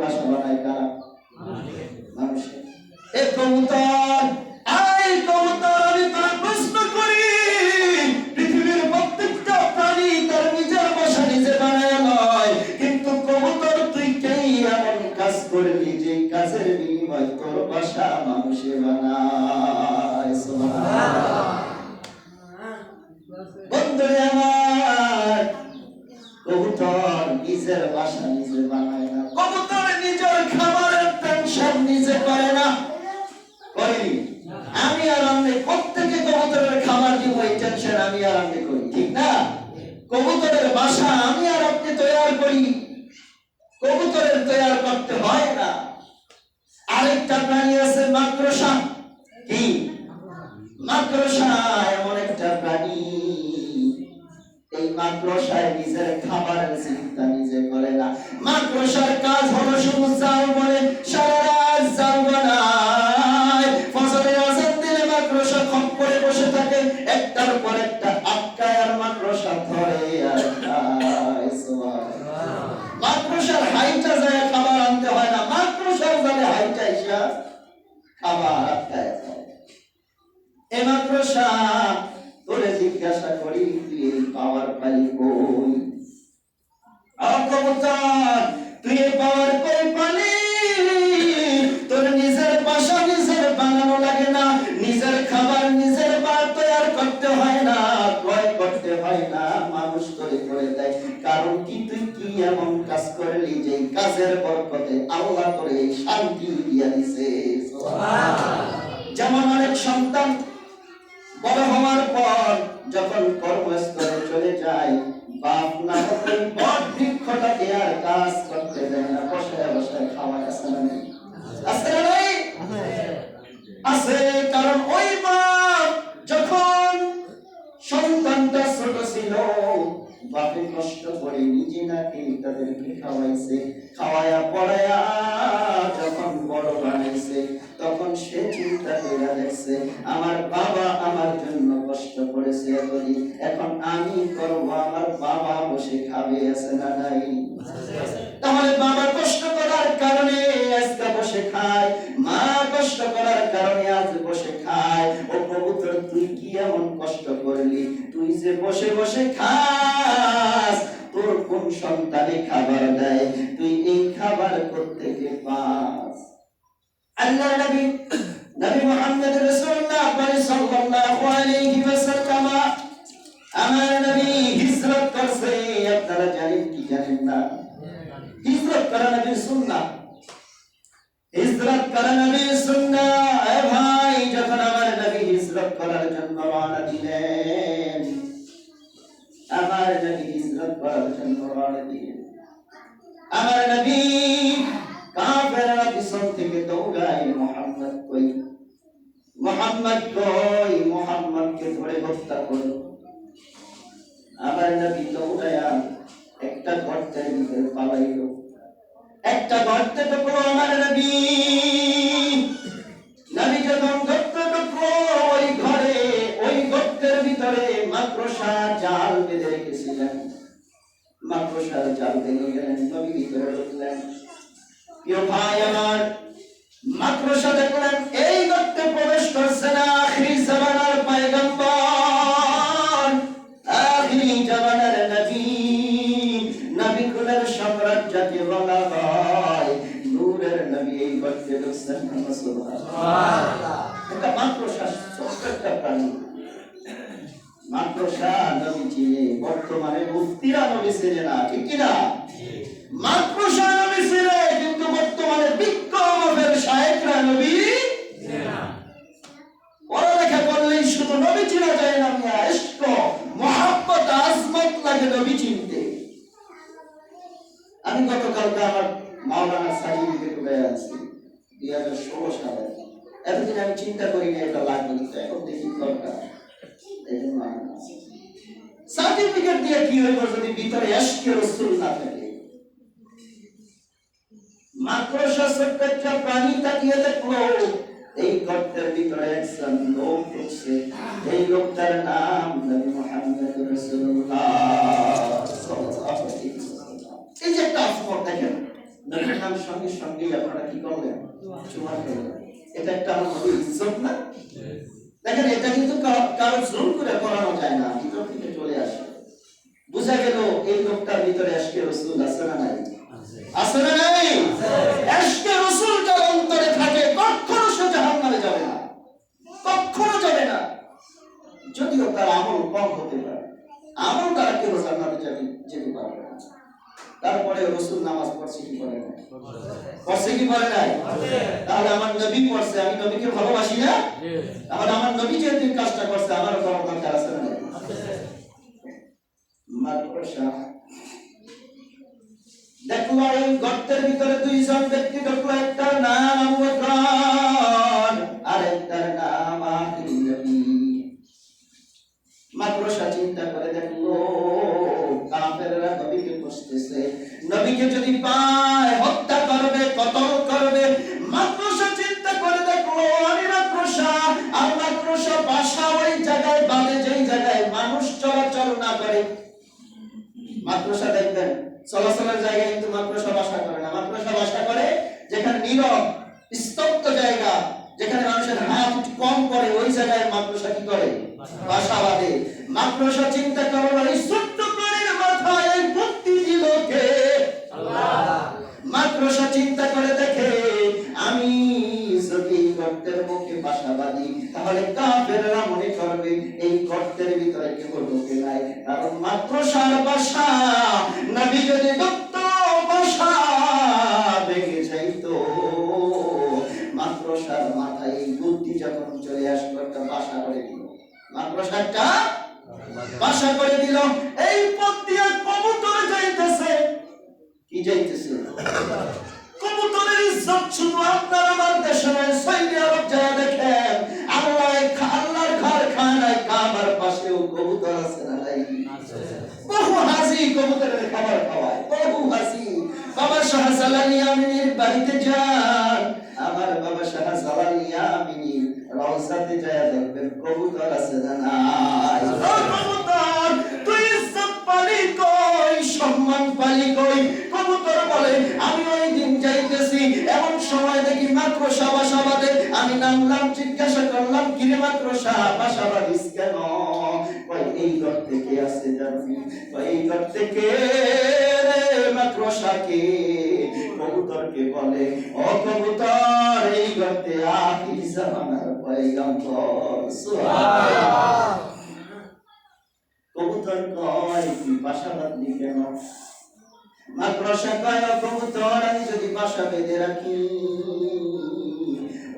বাসা বানায় কারা? মানুষের। এই কবুতর, এই কবুতর, আমি তোর প্রশ্ন করি, পৃথিবীর প্রত্যেকটা প্রাণী তার নিজের বাসা নিজে বানায় নয়, কিন্তু কবুতর তুই কেই এমন কাজ করবি যে কাজের বিনিময় তোর বাসা মানুষে বানায়। সুবহানাল্লাহ। বন্ধুরে আমার, কবুতর নিজের বাসা নিজে বানায় না, কবুতর নিজের খাবারের টেনশন নিজে করে না। করি আমি আর আপনি প্রত্যেকে কবুতরের খাবার দিব, এই টেনশন আমি আর আপনি করি, ঠিক না? কবুতরের বাসা আমি আর আপনি তৈরি করি, কবুতরের তৈরি করতে হয় না। আরেকটা প্রাণী আছে মাকড়সা। কি মাকড়সা? এমন একটা প্রাণী, এই মাকড়সায় নিজের খাবারের চিন্তা নিজে করে না। মাকড়সার কাজ হলো শুধু জাল বলে সারা রাত জাল বানায়, ফজরের আযান দিলে মাকড়সা খপ করে বসে থাকে, একটার পর একটা আটকায় আর মাকড়সা ধরে আর খায়। সুবহানাল্লাহ। মাকড়সার হাইটা যায় খাবার আনতে হয় না, মাকড়সার জালে হাইটা এসে খাবার আটকায়। এই মাকড়সা তোরে জিজ্ঞাসা করি, তুই এই পাওয়ার পালি কই? কবুতর, তুই এই পাওয়ার কই পালি? তোর নিজের বাসা নিজের বানানো লাগে না, নিজের খাবার নিজের তৈরি করতে হয় না, ক্রয় করতে হয় না, মানুষ করে করে দেয়। কারণ কি? তুই কি এমন কাজ করলি যে কাজের বরকতে আল্লাহ তোরে এই শান্তি দিয়া দিছে। যেমন অনেক সন্তান বড় হওয়ার পর যখন কর্মস্থলে চলে যায়, বাপ নামক ওই বট বৃক্ষটাকে আর কাজ করতে দেয় না, বসায় বসায় খাওয়ায়। আছে না নেই? আছে না নেই? আছে। কারণ ওই বাপ যখন সন্তানটা ছোট ছিল, বাপে কষ্ট করে নিজে নাকি তাদেরকে খাওয়াইছে, খাওয়ায়া পড়ায়া যখন বড় বানাইছে, তখন সে চিন্তা করে দেখছে আমার বাবা আমার জন্য কষ্ট করেছে এতদিন, এখন আমি করবো, আমার বাবা বসে খাবে। আছে না নাই? তাহলে বাবা কষ্ট করার কারণে আজকে বসে খায়, মা কষ্ট করার কারণে আজ বসে খায়। ও কবুতর, তুই কি এমন কষ্ট করলি? তুই যে বসে বসে খাস, তোর কোন সন্তানে খাবার দেয়? তুই এই খাবার করতে কে পাস? আল্লাহ নবী নবী মুহাম্মদ রাসূলুল্লাহ সাল্লাল্লাহু আলাইহি ওয়াসাল্লাম, আমার নবী হিজরত করছে। আপনারা জানেন কি জানেন না? হিজরত করা নবীর সুন্নাহ, হিজরত করা নবীর সুন্নাহ। এ ভাই, যখন আমার নবী হিজরত করার জন্য রওনা দিলেন, আমার নবী হিজরত করার জন্য রওনা দিলেন, আমার নবী কাফেররা পিছন থেকে দৌড়ায়, মুহাম্মদ কই, মুহাম্মদ কই, মুহাম্মদকে ধরে হত্যা করো। আমার নবী দৌড়ায়া একটা গর্তের ভিতরে পালাইল, একটা গর্তে ঢুকলো আমার নবী। নবী যখন গর্তে ঢুকলো, ওই ঘরে ওই গর্তের ভিতরে মাকড়সা জাল বেঁধে রেখেছিলেন, মাকড়সার জাল ভেঙে গেলেন, নবী ভিতরে ঢুকলেন। প্রিয় ভাই আমার, মাকড়সা দেখলেন এই গর্তে প্রবেশ করছে না আখিরি জামানার পয়গম্বর, আখিরি জামানার নবী, নবীকুলের সম্রাট যাকে বলা হয়, নূরের নবী, এই গর্তে ঢুকছেন। সুবহানাল্লাহ। এটা মাকড়সা, ছোট্ট একটা প্রাণী। মাকড়সা নবী চিনে, বর্তমানে মুফতিরা নবী চিনে না, ঠিক কিনা? মাকড়সা নবী চিনে, কিন্তু বর্তমানে বিজ্ঞানের শায়েখরা নবী চিনে না। পড়ালেখা করলেই শুধু নবী চিনা যায় না, ইশক, মুহাব্বত, আজমত লাগে নবী চিনতে। আমি গতকালকে আমার মাওলানা সার্টিফিকেট পেয়ে আছি 2016 সালে। এতদিন আমি চিন্তা করি না এটা লাগবে, কিন্তু এখন দেখি দরকার। সার্টিফিকেট দিয়ে কি হইব যদি ভিতরে ইশকে রাসূল না থাকে? মাকড়সা ছোট্ট একটা প্রাণী তাকিয়ে দেখলো, এই গর্তের ভিতরে একজন লোক ঢুকছে, এই লোকটার নাম নবী মুহাম্মদ রাসূলুল্লাহ সাল্লাল্লাহু আলাইহি ওয়াসাল্লাম। এই যে একটা আসমত দেখেন, নবীর নাম সঙ্গে সঙ্গে আপনারা কি করলেন? চুমা খেলেন। এটা একটা আমাদের ইজ্জত না? দেখেন, এটা কিন্তু কারো জোর করে করানো যায় না, ভিতর থেকে চলে আসে। বুঝা গেল এই লোকটার ভিতরে আজকে রাসূল আছে না নাই? আছে না নাই? আজকে রাসূল যার অন্তরে থাকে কখনো সে জাহান্নামে যাবে না, কখনো যাবে না। যদিও তার আমল কম হতে পারে, আমল দ্বারা কেউ জান্নাতে যেতে পারবে না। তারপরে রাসূল নামাজ পড়ছে কি করে না? পড়ছে কি করে নাই? তাহলে আমার নবী পড়ছে, আমি নবীকে ভালোবাসি না? তাহলে আমার নবী যে এই কাজটা করছে আমারও করার দরকার আছে না? মাদ্রাসা দেখলো এই গর্তের ভিতরে দুইজন ব্যক্তি ঢুকলো, একটা নাম আবু বকর আর একটার নাম আখির নবী। মাদ্রাসা চিন্তা করে দেখলো কাফেররা নবীকে খুঁজতেছে, নবীকে যদি পায় হত্যা করবে, কতল করবে। মাদ্রাসা চিন্তা করে দেখলো আমি মাদ্রাসা আর মাদ্রাসা বাসা ওই জায়গায় বাদে, যেই জায়গায় মানুষ চলাচল না করে। মাদ্রাসা দেখবেন চলাচলের জায়গায় কিন্তু মাদ্রাসা বাসা করে না, মাদ্রাসা বাসা করে যেখানে নীরব স্তব্ধ জায়গা, যেখানে মানুষের হাত কম করে, ওই জায়গায় মাদ্রাসা কি করে? বাসা বাঁধে। মাদ্রাসা চিন্তা করলো এই ছোট্ট প্রাণীর মাথায় এই বুদ্ধি দিল কে? আল্লাহ। মাদ্রাসা চিন্তা করে দেখে আমি যদি গর্তের মুখে বাসা বাঁধি তাহলে কাফেররা মনে করবে এই গর্তের ভিতরে কেউ ঢোকে নাই, কারণ মাদ্রাসার বাসা নবী যদি ঢুকতো বাসা ভেঙে যাইতো। মাদ্রাসার মাথায় এই বুদ্ধি যখন চলে আসলো, একটা বাসা করে দিল, মাদ্রাসাটা বাসা করে দিল। এই পথ দিয়ে কবুতর যাইতেছে, কি যাইতেছে? কবুতরের ইজ্জত শুধু আপনার আমার দেশে নয়, সৌদি আরব যায় দেখেন, আল্লাহর কারখানায় কাবার পাশেও কবুতর আছে না নাই? বহু হাসি কবুতরের খাবার খাওয়ায়, বহু হাসি। বাবা শাহজালাল ইয়ামিনীর বাড়িতে যান, আমার বাবা শাহজালাল ইয়ামিনী রওজাতে যায় দেখবেন কবুতর আছে না নাই? কবুতর তুই ইজ্জত পালি কই, সম্মান পালি কই? কবুতর বলে আমি ওই দিন যাইতেছি, এমন সময় দেখি মাদ্রাসা বাসা বাঁধে। আমি নামলাম, জিজ্ঞাসা করলাম কিরে মাদ্রাসা বাসা বাঁধিস কেন? এই ঘর থেকে আসতে জানি, এই ঘর থেকে মাদ্রাসাকে। কবুতরকে বলে ও কবুতর, এই ঘরতে আখির জামানার পয়গম্বর সুবহানাল্লাহ। কবুতর কয় তুই বাসা বাঁধলি কেন? মাদ্রাসা কয় কবুতর আমি যদি বাসা বেঁধে রাখি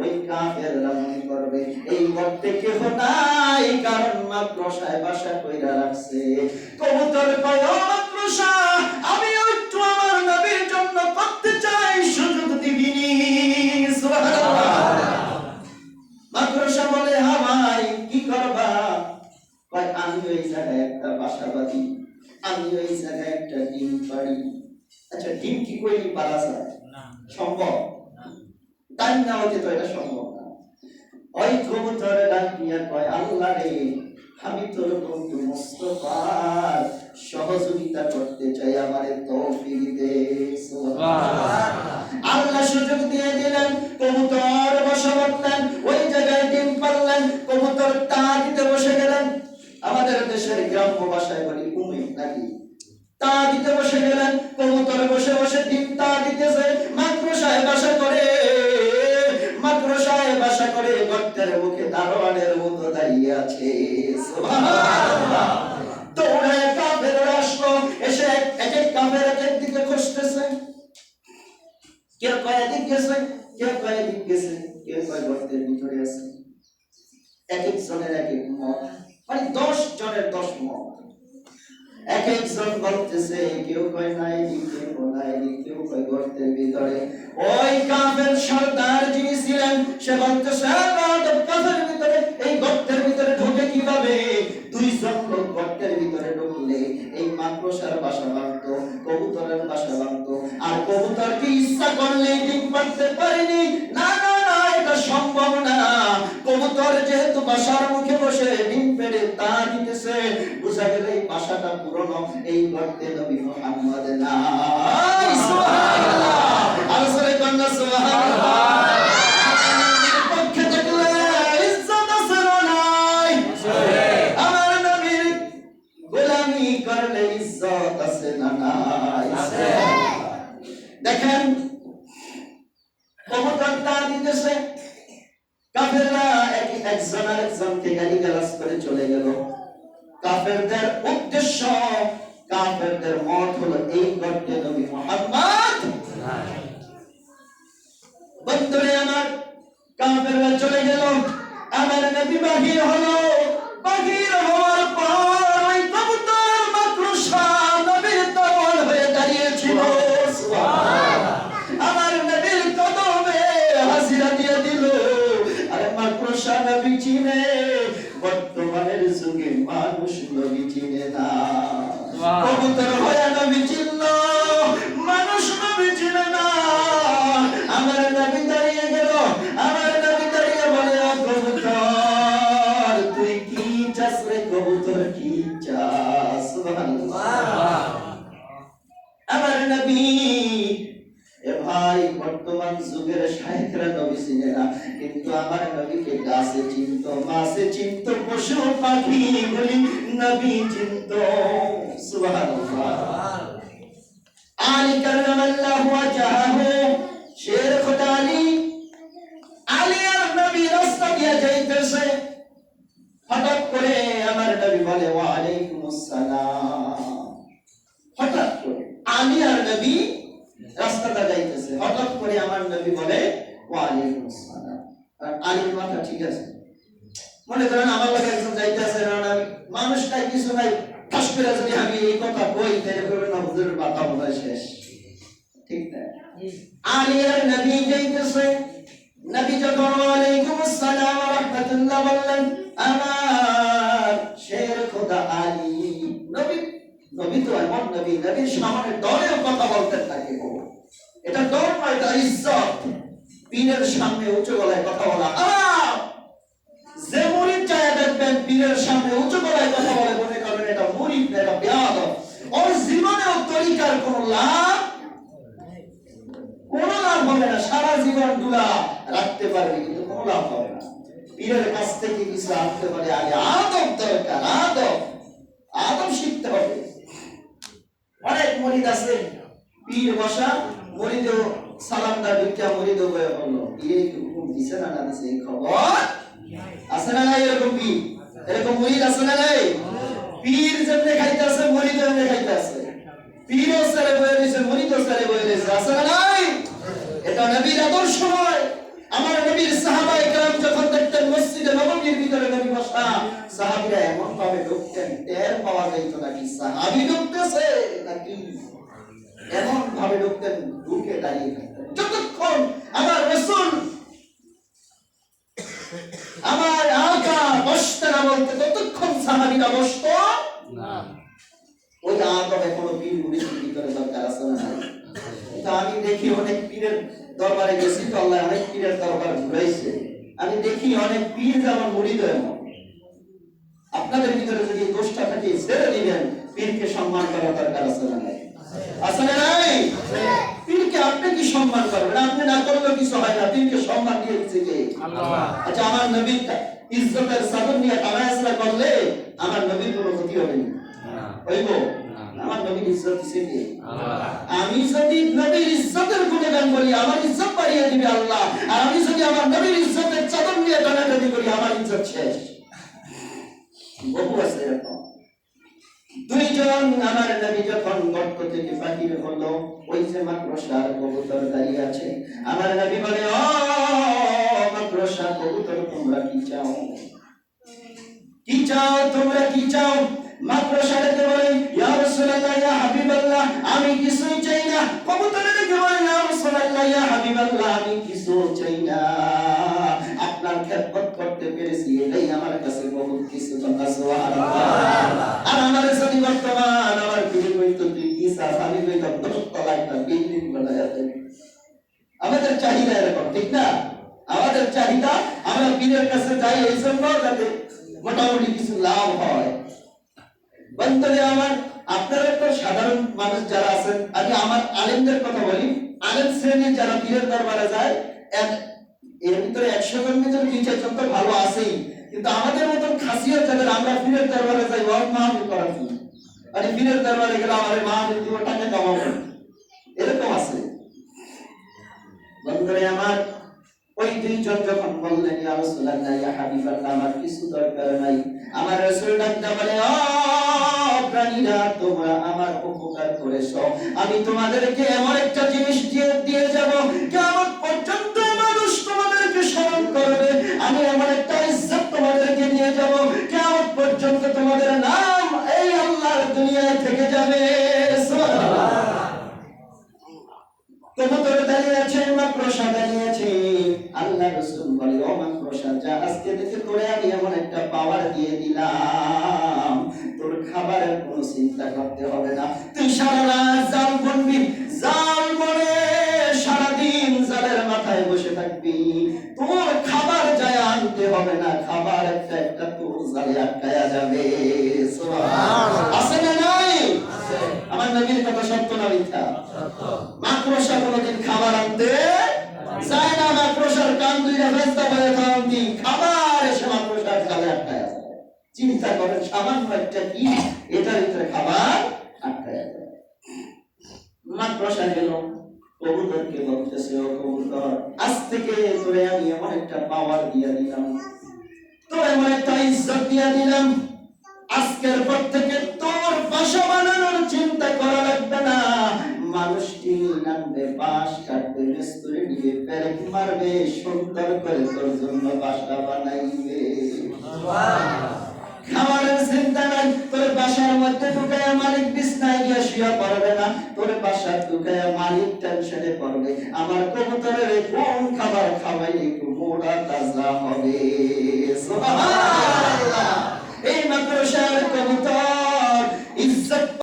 ওই কাফেররা মনে করবে এই ঘরতে কেহ নাই, কারণ মাদ্রাসায় বাসা কইরা রাখছে। কবুতর কয় ও মাদ্রাসা আমি একটু আমার নবীর জন্য করতে চাই, সুযোগ দিবিনি? সুবহানাল্লাহ। মাদ্রাসা বলে হ্যাঁ ভাই কি করবা? কয় আমি ওই জায়গায় একটা বাসা বাঁধি, আমি ওই জায়গায় একটা ডিম পাড়ি। আচ্ছা ডিম কি করে পারা যায়? সম্ভব? তাই না, হইতে তো এটা সম্ভব না। ওই কবুতরে ডাক দিয়া কয় আল্লাহ রে, আমি তোর বন্ধু মুস্তাফার সহযোগিতা করতে চাই, আমারে তৌফিক দে। সুবহানাল্লাহ। আল্লাহ সুযোগ দিয়ে দিলেন, কবুতর বাসা বাঁধলেন, ওই জায়গায় ডিম পারলেন, কবুতর তা দিতে বসে গেলেন। আমাদের দেশের গ্রাম্য ভাষায় বলি কুমির নাকি, তা দিতে বসে গেলেন। কবুতর বসে বসে ডিম তা দিতেছে। মাদ্রাসায় বাসা করে, মাদ্রাসায় বাসা করে গর্তের মুখে দারোয়ানের মতো দাঁড়িয়ে আছে। সুবহানাল্লাহ। দৌড়ায় কাফেররা আসলো, এসে এক এক কাফের এক এক দিকে খুঁজতেছে। কেউ কয় এদিক গেছে, কেউ কয় এদিক গেছে, কেউ কয় গর্তের ভিতরে আছে। এক এক জনের এক এক মত, মানে 10 জনের 10 মত। এক একজন বলতেছে, কেউ কয় নাই দিকে, নাই দিকে, কেউ কয় গর্তের ভিতরে। ওই কাফের সর্দার যিনি ছিলেন সে বলতেছে কাফের ভিতরে, এই গর্তের ভিতরে ঢোকে কিভাবে? 2 জন লোক গর্তের ভিতরে ঢুকলে এই মাদ্রাসার বাসা বাঁধতো, কবুতরের বাসা বাঁধতো, আর কবুতর কি ইচ্ছা করলে ডিম পাড়তে পারেনি? না না না, এটা সম্ভব না। কবুতর যেহেতু বাসার মুখে বসে ডিম পেড়ে তা দিতেছে, বুঝা গেল এই বাসাটা পুরনো, এই গর্তে নবী মুহাম্মদ নাই। সুবহানাল্লাহ। তা দিতেছে। কাফেররা একজন আরেকজনকে গালিগালাজ করে চলে গেল। কাফেরদের উদ্দেশ্য, কাফেরদের মত হলো এই গর্তে নবী মুহাম্মদ। বন্ধুরে আমার, কাফেররা চলে গেল, আমার নবী বাহির হলো। বাহির হওয়ার পর ওই কবুতর মাকড়সা নবীর তরল হয়ে দাঁড়িয়েছিল। আমার নবীর কদমে হাজিরা দিয়ে দিল। আরে মাকড়সা নবী চিনে, বর্তমানের যুগে মানুষ নবী চিনে না। কবুতর হয়ে নবী চিনল, মানুষ নবী চিনে না। আমার নবী দাঁড়িয়ে গেল, আমার নবী দাঁড়িয়ে বলে, কবুতর তুই কি চাস রে? কবুতর কি চাস? সুবহানাল্লাহ। আমার নবী, এ ভাই, বর্তমান যুগের শায়েখরা নবী চিনে না, কিন্তু আমার নবীকে গাছে চিনত, মাছে চিনত, পশু পাখি বলি নবী চিনত। সুবহানাল্লাহ। আলী কারামাল্লাহু ওয়াজহাহু, শের খোদা আলী, আলী আর নবী রাস্তা দিয়ে যাইতেছে। হঠাৎ করে আমার নবী বলে, ওয়া আলাইকুমুস সালাম। হঠাৎ করে আলী আর নবী রাস্তাটা যাইতেছে, হঠাৎ করে আমার নবী বলে, ওয়া আলাইকুমুস সালাম। আর আলীর মাথা ঠিক আছে। মনে করেন আমার লাগে একজন যাইতেছে, মানুষটাই কিছু নাই, ঠাস করে যদি আমি এই কথা কই, তাহলে করবেন না হুজুরের মাথা বোধহয় শেষ। ঠিক না? আলী আর নবী যাইতেছে। নবী যখন ওয়ালাইকুমুস সালাম ওয়া রাহমাতুল্লাহ বললেন, আমার শের খোদা আলী, নবী তো এমন নবী, নবীর সামনে ডরেও কথা বলতে থাকে। এটা ডর নয়, এটা ইজ্জত। পীরের সামনে উঁচু গলায় কথা বলা। যে মুরিদ চায় দেখবেন পীরের সামনে উঁচু গলায় কথা বলে, মনে করবেন এটা মুরিদ না, এটা বেয়াদব। ওর জীবনেও তরিকার কোনো লাভ হবে না। সারা জীবন দুলা রাখতে পারবে, কিন্তু কোনো লাভ হবে না। পীরের কাছ থেকে কিছু আনতে পারে, আগে আদব দরকার, আদব শিখতে হবে। অনেক মুরিদ আছে, পীর বসা, মুরিদও সালাম দা দুইটা মুরিদ হয়ে বলল, পীরে কি হুকুম দিছে না দিছে এই খবর আছে না নাই? এরকম পীর, এরকম মুরিদ আছে না নাই? পীর যেমনে খাইতেছে, মুরিদ যেমনে খাইতেছে। পীরও সারে বয়ে দিছে, মুরিদও সারে বয়ে দিছে, আছে না নাই? এটা নবীর আদর্শ নয়। আমার নবীর সাহাবায়ে কেরাম যখন দেখতেন মসজিদে নববীর ভিতরে নবী বসা, সাহাবীরা এমন ভাবে ঢুকতেন, টের পাওয়া যাইত নাকি সাহাবী ঢুকতেছে নাকি, এমন ভাবে ঢুকতেন, ঢুকে দাঁড়িয়ে থাকতেন। যতক্ষণ আমার রাসূল, আমার আকা বসতে না বলতে, ততক্ষণ সাহাবীরা বসতো না। ওই আদব এখনো পীর মুরিদের ভিতরে দরকার আছে না? কিন্তু আমি দেখি অনেক পীরের দরবারে গেছি তো, আল্লাহ অনেক পীরের দরবার ঘুরাইছে, আমি দেখি অনেক পীর যেমন মুরিদ এমন। আপনাদের ভিতরে যদি দোষটা থাকে ছেড়ে দিবেন, পীরকে সম্মান করা দরকার আছে না নাই? আছে না নাই? পীরকে আপনি কি সম্মান করবেন? আপনি না করলেও কিছু হয় না, পীরকে সম্মান দিয়ে দিচ্ছে কে? আল্লাহ। আচ্ছা, আমার নবীর ইজ্জতের সাদর নিয়ে টানায়াসরা করলে আমার নবীর কোনো ক্ষতি হবে না, হইব? আমার নবীর ইজ্জত দিছে কে? আল্লাহ। আমি যদি নবীর ইজ্জতের গুণগান বলি, আমার ইজ্জত বাড়িয়ে দিবে আল্লাহ। আর আমি যদি আমার নবীর ইজ্জতের চাদর নিয়ে টানাটানি করি, আমার ইজ্জত শেষ। বহু আছে এরকম। দুইজন আমার নবী যখন গর্ত থেকে বাহির হলো, ওই যে মাকড়সার কবুতর দাঁড়িয়ে আছে, আমার নবী বলে, ও মাকড়সা কবুতর, তোমরা কি চাও? কি চাও তোমরা, কি চাও? মাকড়সাটাকে বলে, ইয়া রাসূলুল্লাহ, ইয়া হাবিবাল্লাহ, আমি কিছুই চাই না। কবুতরটাকে বলে, ইয়া রাসূলুল্লাহ, ইয়া হাবিবাল্লাহ, আমি কিছু চাই না। আপনার খেদমত করতে পেরেছি, এটাই আমার কাছে বহুত কিছু। সুবহানাল্লাহ। আর আমার যদি বর্তমান আমার পীর কইতো, তুই কি চাস? আমি কইতাম 10 তলা একটা বিল্ডিং বানায়া দেব। আমাদের চাহিদা এরকম, ঠিক না? আমাদের চাহিদা, আমরা পীরের কাছে যাই এই জন্য যাতে মোটামুটি কিছু লাভ হয়। বন্ধুরা আমার, আপনারা তো সাধারণ মানুষ যারা আছেন, আমি আমার আলেমদের কথা বলি, আলেম শ্রেণীর যারা পীরের দরবারে যায়, এর ভিতরে 100 জন ভিতরে 2-4 জন তো ভালো আছেই, কিন্তু আমাদের মতন খাসিয়ত যাদের, আমরা পীরের দরবারে যাই ওয়াজ মাহফিল করার জন্য, মানে পীরের দরবারে গেলে আমার মাহফিল দিব, টাকা কামাবো, এরকম আছে। বন্ধুরা আমার, দুইজন যখন বললেন ইয়া রাসূলুল্লাহ ইয়া হাবিবাল্লাহ আমার কিছু দরকার নাই, আমার রাসূল ডাকতে বলে ও প্রাণীরা তোমরা আমার উপকার করেছো, আমি তোমাদেরকে এমন একটা জিনিস দিয়ে যাব কিয়ামত পর্যন্ত মানুষ তোমাদেরকে স্মরণ করবে, আমি এমন একটা ইজ্জত তোমাদেরকে দিয়ে যাব কিয়ামত পর্যন্ত তোমাদের নাম এই আল্লাহর দুনিয়ায় থেকে যাবে। সুবহানাল্লাহ। কবুতর দাঁড়িয়ে আছে, মাকড়সা দাঁড়িয়ে আছে, আল্লাহ রাসূল বলে ও মাকড়সা যা, আজকে থেকে তোরে আমি এমন একটা পাওয়ার দিয়ে দিলাম তোর খাবারের কোনো চিন্তা করতে হবে না, তুই সারা রাত জাল বুনবি, জাল বুনে সারাদিন জালের মাথায় বসে থাকবি, তোর খাবার যায় আনতে হবে না, খাবার একটা একটা তোর জালে আটকায়া যাবে। সুবহানাল্লাহ। আছে না নাই? আমার নবীর কথা সত্য না মিথ্যা? সত্য। মাকড়সা কোনোদিন খাবার আনতে চায় না, মাকড়সার কান দুইটা ব্যস্ত করে থাকি, খাবার এসে মাকড়সার জালে আটকায় যায়। চিন্তা করেন সামান্য একটা কি এটার ভিতরে খাবার আটকায় যায়। মাকড়সা গেল কবুতরকে বলতেছে ও কবুতর আজ থেকে তোরে আমি এমন একটা পাওয়ার দিয়ে দিলাম, তোর এমন একটা ইজ্জত দিয়ে দিলাম, আজকের পর থেকে তোর বাসা বানানোর চিন্তা করা লাগবে না, মানুষ নামবে, বাঁশ কাটবে, মিস্ত্রি নিয়ে পেরেক মারবে, সুন্দর করে তোর জন্য বাসা বানাইবে। খাবারের চিন্তা নাই, তোর বাসার মধ্যে ঢুকায় মালিক বিছনায় গিয়ে শুয়ে পড়বে না, তোর বাসার ঢুকায় মালিক টেনশনে পড়বে আমার কবুতরের কোন খাবার খাওয়াইলে একটু মোটা তাজা হবে। সুবহানাল্লাহ। এই মাকড়সার কবুতর ইজ্জত